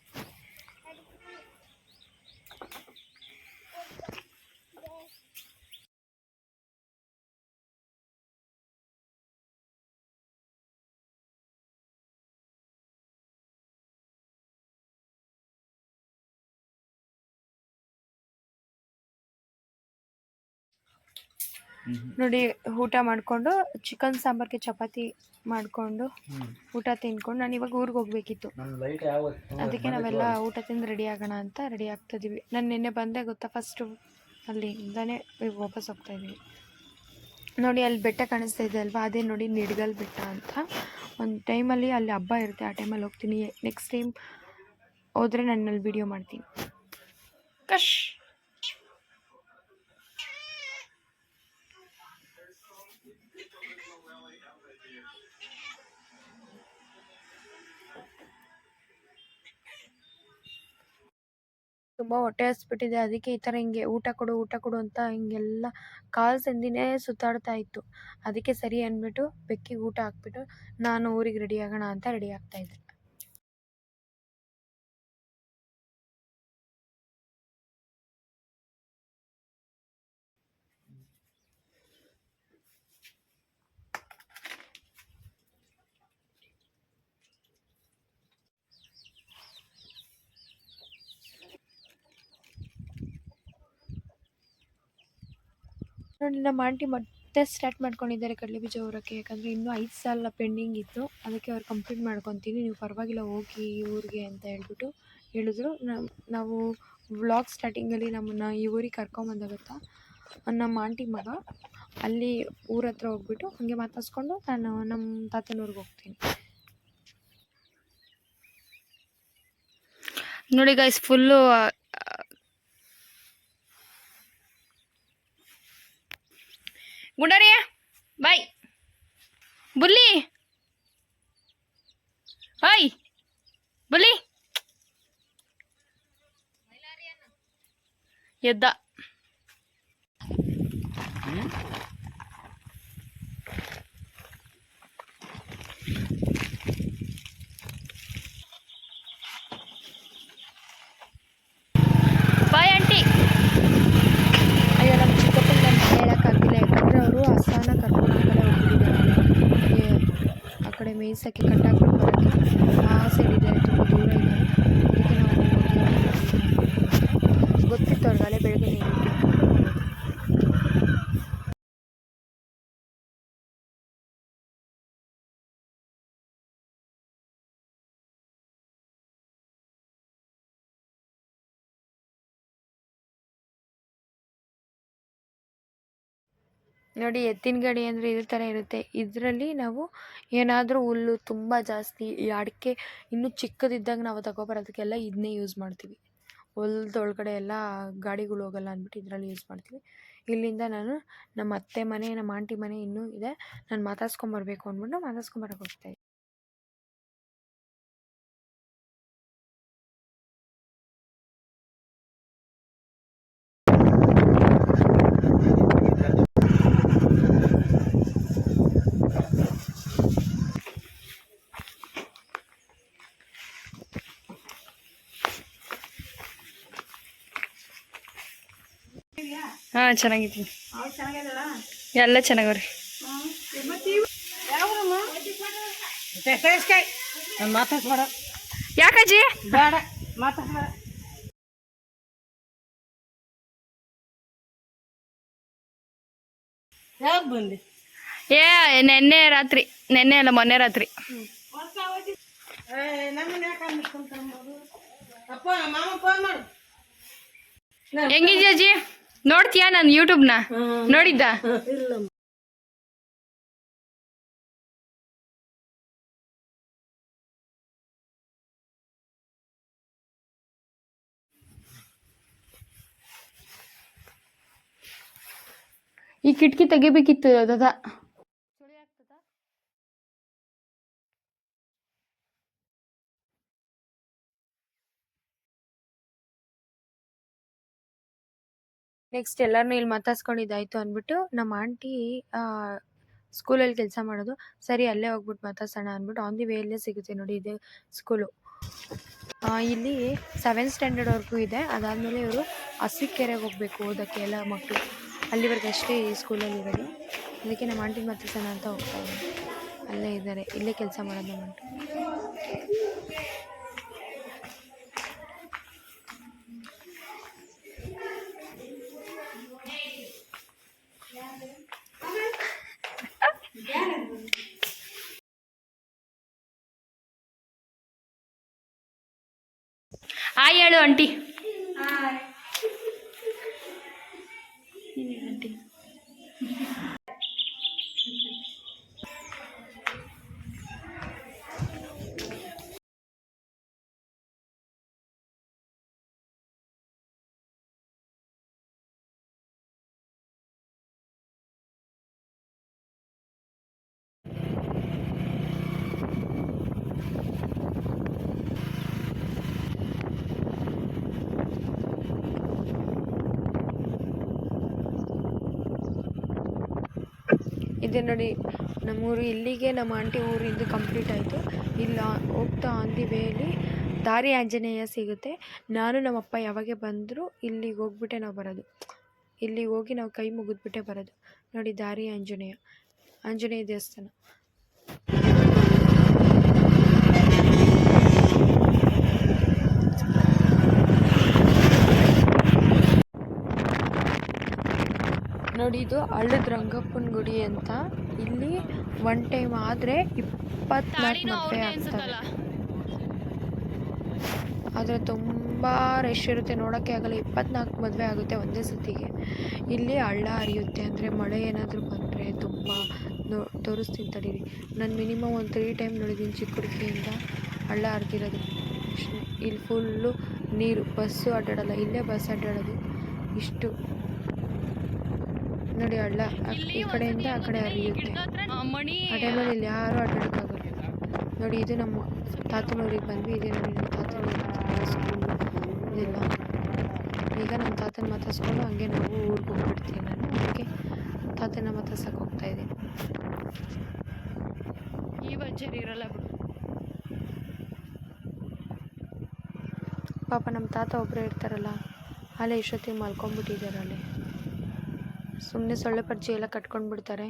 ನೋಡಿ ಊಟ ಮಾಡಿಕೊಂಡು ಚಿಕನ್ ಸಾಂಬಾರ್ಗೆ ಚಪಾತಿ ಮಾಡಿಕೊಂಡು ಊಟ ತಿಂದ್ಕೊಂಡು ನಾನು ಇವಾಗ ಊರಿಗೆ ಹೋಗ್ಬೇಕಿತ್ತು, ಅದಕ್ಕೆ ನಾವೆಲ್ಲ ಊಟ ತಿಂದು ರೆಡಿ ಆಗೋಣ ಅಂತ ರೆಡಿ ಆಗ್ತಾಯಿದ್ವಿ. ನಾನು ನಿನ್ನೆ ಬಂದೆ ಗೊತ್ತಾ, ಫಸ್ಟು ಅಲ್ಲಿಂದನೇ ವಾಪಸ್ ಹೋಗ್ತಾಯಿದ್ವಿ. ನೋಡಿ ಅಲ್ಲಿ ಬೆಟ್ಟ ಕಾಣಿಸ್ತಾ ಇದೆ ಅಲ್ವಾ, ಅದೇ ನೋಡಿ ನಿಡ್ಗಲ್ ಬೆಟ್ಟ ಅಂತ. ಒಂದು ಟೈಮಲ್ಲಿ ಅಲ್ಲಿ ಹಬ್ಬ ಇರುತ್ತೆ, ಆ ಟೈಮಲ್ಲಿ ಹೋಗ್ತೀನಿ. ನೆಕ್ಸ್ಟ್ ಟೈಮ್ ಹೋದರೆ ನಾನು ಅಲ್ಲಿ ವಿಡಿಯೋ ಮಾಡ್ತೀನಿ. ಕಶ್ ತುಂಬ ಹೊಟ್ಟೆ ಹಸ್ಬಿಟ್ಟಿದೆ, ಅದಕ್ಕೆ ಈ ಥರ ಹಿಂಗೆ ಊಟ ಕೊಡು ಅಂತ ಹಿಂಗೆಲ್ಲ ಕಾಲು ಸಂದಿನೇ ಸುತ್ತಾಡ್ತಾ ಇತ್ತು. ಅದಕ್ಕೆ ಸರಿ ಅಂದ್ಬಿಟ್ಟು ಬೆಕ್ಕಿಗೆ ಊಟ ಹಾಕ್ಬಿಟ್ಟು ನಾನು ಊರಿಗೆ ರೆಡಿ ಆಗೋಣ ಅಂತ ರೆಡಿ ಆಗ್ತಾಯಿದ್ದೆ. ನೋಡಿ ನಮ್ಮ ಆಂಟಿ ಮತ್ತೆ ಸ್ಟಾರ್ಟ್ ಮಾಡ್ಕೊಂಡಿದ್ದಾರೆ ಕಡಲೆ ಬೀಜ ಊರಕ್ಕೆ, ಯಾಕಂದರೆ ಇನ್ನೂ 5 ಸಾಲ ಪೆಂಡಿಂಗ್ ಇತ್ತು. ಅದಕ್ಕೆ ಅವ್ರು ಕಂಪ್ಲೀಟ್ ಮಾಡ್ಕೊತೀನಿ, ನೀವು ಪರವಾಗಿಲ್ಲ ಹೋಗಿ ಊರಿಗೆ ಅಂತ ಹೇಳ್ಬಿಟ್ಟು ಹೇಳಿದ್ರು. ನಾವು ವ್ಲಾಗ್ ಸ್ಟಾರ್ಟಿಂಗಲ್ಲಿ ನಮ್ಮನ್ನು ಈ ಊರಿಗೆ ಕರ್ಕೊಂಬಂದಾಗುತ್ತಾ ನಮ್ಮ ಆಂಟಿ ಮಗ, ಅಲ್ಲಿ ಊರ ಹತ್ರ ಹೋಗ್ಬಿಟ್ಟು ಹಾಗೆ ಮಾತಾಡ್ಸ್ಕೊಂಡು ನಾನು ನಮ್ಮ ತಾತನೂರಿಗೆ ಹೋಗ್ತೀನಿ. ನೋಡಿ ಗೈಸ್, ಫುಲ್ಲು ಗುಂಡರಿಯ ಬಾಯ್ ಬುಲ್ಲಿ, ಹಾಯ್ ಬುಲ್ಲಿ ಎದ್ದ. ಮೇಯ್ಸೋಕ್ಕೆ ಕಟ್ಟಾಕ್ಬಿಟ್ಟು ಬರೋಕ್ಕೆ ಆ ಸೈಡ್ ಇದ್ದಾರೆ, ತುಂಬ ದೂರ ಇದ್ದಾರೆ. ಅದಕ್ಕೆ ನಾವು ಗೊತ್ತಿತ್ತು ಅವ್ರಿಗಾಲೆ ಬೆಳಗ್ಗೆ ನೋಡಿ. ಎತ್ತಿನ ಗಾಡಿ ಅಂದರೆ ಇದ್ರ ಥರ ಇರುತ್ತೆ. ಇದರಲ್ಲಿ ನಾವು ಏನಾದರೂ ಹುಲ್ಲು ತುಂಬ ಜಾಸ್ತಿ, ಈ ಅಡಿಕೆ ಇನ್ನೂ ಚಿಕ್ಕದಿದ್ದಾಗ ನಾವು ತಗೊಬರೋದಕ್ಕೆಲ್ಲ ಇದನ್ನೇ ಯೂಸ್ ಮಾಡ್ತೀವಿ. ಹೊಲದೊಳಗಡೆ ಎಲ್ಲ ಗಾಡಿಗಳು ಹೋಗಲ್ಲ ಅಂದ್ಬಿಟ್ಟು ಇದರಲ್ಲಿ ಯೂಸ್ ಮಾಡ್ತೀವಿ. ಇಲ್ಲಿಂದ ನಾನು ನಮ್ಮ ಅತ್ತೆ ಮನೆ, ನಮ್ಮ ಆಂಟಿ ಮನೆ ಇನ್ನೂ ಇದೆ, ನಾನು ಮಾತಾಡ್ಸ್ಕೊಂಬರ್ಬೇಕು ಅಂದ್ಬಿಟ್ಟು ಮಾತಾಡ್ಸ್ಕೊಂಬರಕ್ಕೆ ಹೋಗ್ತಾಯಿದ್ದೆ. ಹಾಂ, ಚೆನ್ನಾಗಿದ್ದೀನಿ. ಎಲ್ಲ ಚೆನ್ನಾಗವ್ರಿ. ಯಾಕಜ್ಜಿ? ಬೇಡ ಮಾತಾಡ್ಬೇಡ. ಯಾವಾಗ ಬಂದೆ? ನೆನ್ನೆ ರಾತ್ರಿ, ನೆನ್ನೆ ಅಲ್ಲ ಮೊನ್ನೆ ರಾತ್ರಿ. ಹೆಂಗಿದ್ಯಾ ಅಜ್ಜಿ? ನೋಡ್ತೀಯಾ ನಾನು ಯೂಟ್ಯೂಬ್ನ? ನೋಡಿದ್ದ? ಈ ಕಿಟಕಿ ತೆಗಿಬೇಕಿತ್ತು ದಾದ. ನೆಕ್ಸ್ಟ್ ಎಲ್ಲರನ್ನೂ ಇಲ್ಲಿ ಮಾತಾಡ್ಸ್ಕೊಂಡಿದ್ದಾಯ್ತು ಅಂದ್ಬಿಟ್ಟು ನಮ್ಮ ಆಂಟಿ ಸ್ಕೂಲಲ್ಲಿ ಕೆಲಸ ಮಾಡೋದು. ಸರಿ ಅಲ್ಲೇ ಹೋಗ್ಬಿಟ್ಟು ಮಾತಾಡ್ಸೋಣ ಅಂದ್ಬಿಟ್ಟು ಆನ್ ದಿ ವೇಯಲ್ಲೇ ಸಿಗುತ್ತೆ ನೋಡಿ, ಇದೆ ಸ್ಕೂಲು. ಇಲ್ಲಿ 7th ಸ್ಟ್ಯಾಂಡರ್ಡ್ವರೆಗೂ ಇದೆ. ಅದಾದಮೇಲೆ ಇವರು ಅರಸೀಕೆರೆಗೆ ಹೋಗಬೇಕು ಓದೋಕ್ಕೆ ಎಲ್ಲ ಮಕ್ಕಳು. ಅಲ್ಲಿವರೆಗೆ ಅಷ್ಟೇ ಈ ಸ್ಕೂಲಲ್ಲಿ ಇರೋದು. ಅದಕ್ಕೆ ನಮ್ಮ ಆಂಟಿ ಮಾತಾಡ್ಸೋಣ ಅಂತ ಹೋಗ್ತಾ ಇದ್ದಾರೆ. ಅಲ್ಲೇ ಇದ್ದಾರೆ, ಇಲ್ಲೇ ಕೆಲಸ ಮಾಡೋದು ನಮ್ಮ ಆಂಟಿ. ಹಾಯ್ ಹೇಳು ಆಂಟಿ. ಆಂಟಿ ಇದೆ ನೋಡಿ ನಮ್ಮೂರು. ಇಲ್ಲಿಗೆ ನಮ್ಮ ಆಂಟಿ ಊರಿಂದ ಕಂಪ್ಲೀಟ್ ಆಯಿತು. ಇಲ್ಲ ಹೋಗ್ತಾ ಆನ್ ದಿ ವೇಯಲ್ಲಿ ದಾರಿ ಆಂಜನೇಯ ಸಿಗುತ್ತೆ. ನಾನು ನಮ್ಮಪ್ಪ ಯಾವಾಗ ಬಂದರೂ ಇಲ್ಲಿಗೆ ಹೋಗ್ಬಿಟ್ಟೆ ನಾವು ಬರೋದು. ಇಲ್ಲಿಗೆ ಹೋಗಿ ನಾವು ಕೈ ಮುಗಿದ್ಬಿಟ್ಟೆ ಬರೋದು. ನೋಡಿ ದಾರಿ ಆಂಜನೇಯ ದೇವಸ್ಥಾನ. ನೋಡಿ ಇದು ಹಳ್ಳದ ರಂಗಪ್ಪನ ಗುಡಿ ಅಂತ. ಇಲ್ಲಿ ಒನ್ ಟೈಮ್ ಆದರೆ 24 ಮದುವೆ ಆಗ್ತವೆ. ಆದರೆ ತುಂಬ ರಶ್ ಇರುತ್ತೆ, ನೋಡೋಕ್ಕೆ ಆಗಲ್ಲ. 24 ಮದುವೆ ಆಗುತ್ತೆ ಒಂದೇ ಸತಿಗೆ. ಇಲ್ಲಿ ಹಳ್ಳ ಹರಿಯುತ್ತೆ, ಅಂದರೆ ಮಳೆ ಏನಾದರೂ ಬಂದರೆ ತುಂಬ ತೋರಿಸ್ತೀನಿ ತಡೀರಿ. ನಾನು ಮಿನಿಮಮ್ ಒಂದು 3 ಟೈಮ್ ನೋಡಿದ್ದೀನಿ ಚಿಕ್ಕ ಹುಡುಗಿಯಿಂದ ಹಳ್ಳ ಹರಿದಿರೋದು. ಇಲ್ಲಿ ಫುಲ್ಲು ನೀರು, ಬಸ್ಸು ಅಡ್ಡಾಡಲ್ಲ, ಇಲ್ಲೇ ಬಸ್ ಅಡ್ಡಾಡೋದು. ಇಷ್ಟು ನೋಡಿ ಹಳ್ಳ ಈ ಕಡೆಯಿಂದ ಆ ಕಡೆ ಹರಿಯುತ್ತೆ. ಆ ಟೈಮಲ್ಲಿ ಇಲ್ಲಿ ಯಾರೂ ಅಡ್ಡಾಡೋಕ್ಕಾಗಲ್ಲ. ನೋಡಿ ಇದು ನಮ್ಮ ತಾತನೂರಿಗೆ ಬಂದ್ವಿ. ಇದೆ ನೋಡಿ ನಮ್ಮ ತಾತನೂರಿಗೆ ಸ್ಕೂಲು ಇದೆಲ್ಲ. ಈಗ ನಮ್ಮ ತಾತನ ಮಾತಾಡ್ಸ್ಕೊಂಡು ಹಂಗೆ ನಾವು ಊರಿಗೆ ಹೋಗ್ಬಿಡ್ತೀವಿ. ನಾನು ಅದಕ್ಕೆ ತಾತನ ಮಾತಾಡ್ಸಕ್ಕೆ ಹೋಗ್ತಾಯಿದ್ದೀನಿ. ಈ ಬಜ್ಜರಿ ಇರಲ್ಲ ಬಿಡು ಪಾಪ. ನಮ್ಮ ತಾತ ಒಬ್ಬರೇ ಇರ್ತಾರಲ್ಲ, ಅಲ್ಲೇ ಇಷ್ಟೊತ್ತಿಗೆ ಮಲ್ಕೊಂಡ್ಬಿಟ್ಟಿದ್ದಾರೆ. ಅಲ್ಲಿ ಸುಮ್ಮನೆ ಸೊಳ್ಳೆ ಪರ್ಚಿ ಎಲ್ಲ ಕಟ್ಕೊಂಡ್ಬಿಡ್ತಾರೆ,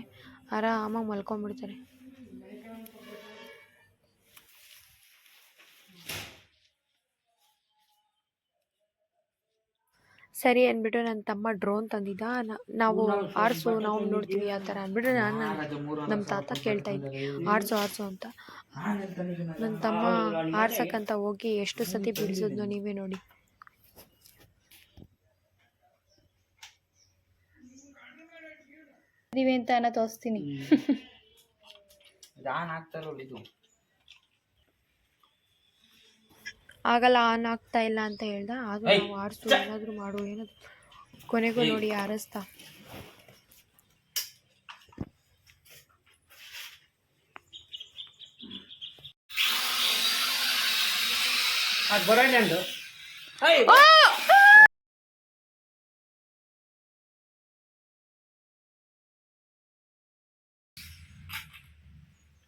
ಆರಾಮಾಗಿ ಮಲ್ಕೊಂಡ್ಬಿಡ್ತಾರೆ. ಸರಿ ಅಂದ್ಬಿಟ್ಟು ನನ್ನ ತಮ್ಮ ಡ್ರೋನ್ ತಂದಿದ್ದ. ನಾವು ಆರಿಸು, ನಾವು ನೋಡ್ತೀವಿ ಆ ಥರ ಅಂದ್ಬಿಟ್ಟು ನಾನು ನಮ್ಮ ತಾತ ಕೇಳ್ತಾ ಇದ್ದೆ ಆರಿಸು ಆರಿಸು ಅಂತ. ನನ್ನ ತಮ್ಮ ಆರ್ಸಕ್ಕಂತ ಹೋಗಿ ಎಷ್ಟು ಸತಿ ಬೀಳ್ಸೋದ್ನೋ ನೀವೇ ನೋಡಿ. ಅಂತ ನಾನು ತೋರಿಸ್ತೀನಿ. ಆಗಲ್ಲ, ಆನ್ ಆಗ್ತಾ ಇಲ್ಲ ಅಂತ ಹೇಳ್ದ. ಆದ್ರೂ ನಾವು ಆರಿಸು, ಏನಾದರೂ ಮಾಡು, ಏನಾದ್ರು ಕೊನೆಗೂ ನೋಡಿ ಆರಿಸ್ತಾ.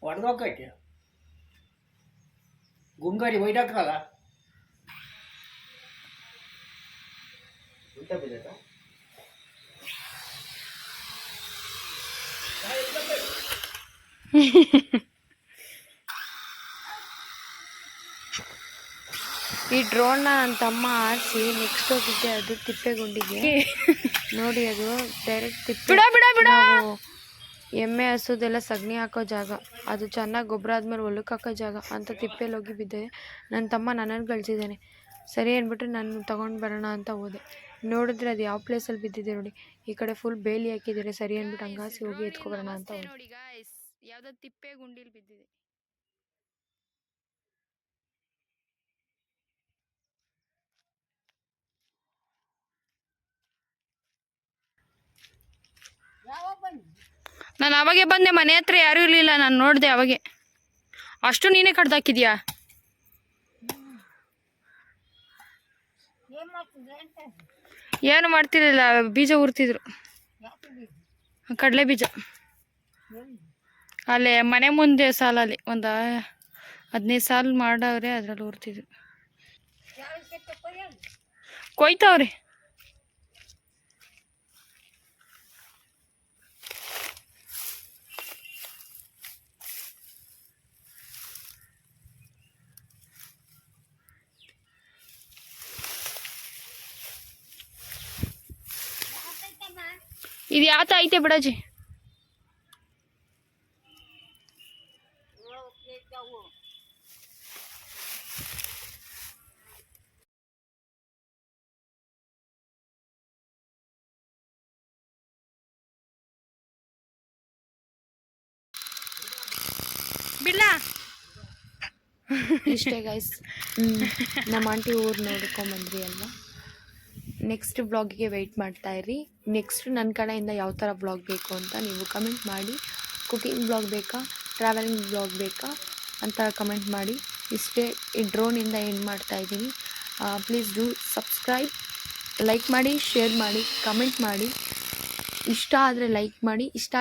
ಹೊಡೆದೋಕೈತೆ ಗುಂಗಾರಿ ಒಯ್ದಾಕ್ರಲ್ಲ. ಈ ಡ್ರೋನ್ನ ನನ್ನ ತಮ್ಮ ಆರಿಸಿ ನೆಕ್ಸ್ಟ್ ಹೋಗಿದ್ದೆ ಅದು ತಿಪ್ಪೆಗುಂಡಿಗೆ. ನೋಡಿ ಅದು ಡೈರೆಕ್ಟ್ ತಿಪ್ಪೆ. ನಾವು ಎಮ್ಮೆ ಹಸುದೆಲ್ಲ ಸಗಣಿ ಹಾಕೋ ಜಾಗ, ಅದು ಚೆನ್ನಾಗಿ ಗೊಬ್ಬರ ಆದ್ಮೇಲೆ ಹೊಲಕ್ಕೆ ಹಾಕೋ ಜಾಗ ಅಂತ ತಿಪ್ಪೆಲಿ ಹೋಗಿ ಬಿದ್ದೆ. ನನ್ನ ತಮ್ಮ ನನ್ನನ್ನು ಕಳಿಸಿದ್ದಾನೆ. ಸರಿ ಅಂದ್ಬಿಟ್ಟು ನಾನು ತಗೊಂಡು ಬರೋಣ ಅಂತ ಹೋದೆ. ನೋಡಿದ್ರೆ ಅದು ಯಾವ ಪ್ಲೇಸಲ್ಲಿ ಬಿದ್ದಿದೆ ನೋಡಿ. ಈ ಕಡೆ ಫುಲ್ ಬೇಲಿ ಹಾಕಿದ್ದಾರೆ. ಸರಿ ಅಂದ್ಬಿಟ್ಟು ಹಂಗಾಸಿ ಹೋಗಿ ಎತ್ಕೊಬರೋಣ ಅಂತ ಹೋದೆ. ನೋಡಿ ಗಾಯ್ಸ್, ಯಾವುದೋ ತಿಪ್ಪೆ ಗುಂಡಿಲಿ ಬಿದ್ದಿದೆ. ನಾನು ಅವಾಗೆ ಬಂದೆ, ಮನೆ ಹತ್ರ ಯಾರೂ ಇರಲಿಲ್ಲ, ನಾನು ನೋಡಿದೆ ಅವಾಗೆ. ಅಷ್ಟು ನೀನೇ ಕಡ್ದಾಕಿದ್ಯಾ? ಏನು ಮಾಡ್ತಿರ್ಲಿಲ್ಲ, ಬೀಜ ಉರ್ತಿದ್ರು, ಕಡಲೆ ಬೀಜ. ಅಲ್ಲೇ ಮನೆ ಮುಂದೆ ಸಾಲಲ್ಲಿ ಒಂದು 15 ಸಾಲು ಮಾಡವ್ರೆ, ಅದರಲ್ಲಿ ಉರ್ತಿದ್ರು. ಕೊಯ್ತಾವ್ರಿ. ಇದು ಯಾತ ಐತೆ ಬಿಡಜ್ಜಿ. ಬಿಡ್ಲಾ? ಇಷ್ಟೇ ಗೈಸ್, ನಮ್ಮ ಆಂಟಿ ಊರು ನೋಡ್ಕೊಂಬಂದ್ರಿ ಅಲ್ವಾ. ನೆಕ್ಸ್ಟ್ ಬ್ಲಾಗಿಗೆ ವೆಯ್ಟ್ ಮಾಡ್ತಾ ಇರಿ. ನೆಕ್ಸ್ಟ್ ನನ್ನ ಕಡೆಯಿಂದ ಯಾವ ಥರ ಬ್ಲಾಗ್ ಬೇಕು ಅಂತ ನೀವು ಕಮೆಂಟ್ ಮಾಡಿ. ಕುಕಿಂಗ್ ಬ್ಲಾಗ್ ಬೇಕಾ, ಟ್ರಾವೆಲಿಂಗ್ ಬ್ಲಾಗ್ ಬೇಕಾ ಅಂತ ಕಮೆಂಟ್ ಮಾಡಿ. ಇಷ್ಟೇ, ಈ ಡ್ರೋನಿಂದ ಏನು ಮಾಡ್ತಾ ಇದ್ದೀನಿ. ಪ್ಲೀಸ್ ಡೂ ಸಬ್ಸ್ಕ್ರೈಬ್, ಲೈಕ್ ಮಾಡಿ, ಶೇರ್ ಮಾಡಿ, ಕಮೆಂಟ್ ಮಾಡಿ. ಇಷ್ಟ ಆದರೆ ಲೈಕ್ ಮಾಡಿ. ಇಷ್ಟ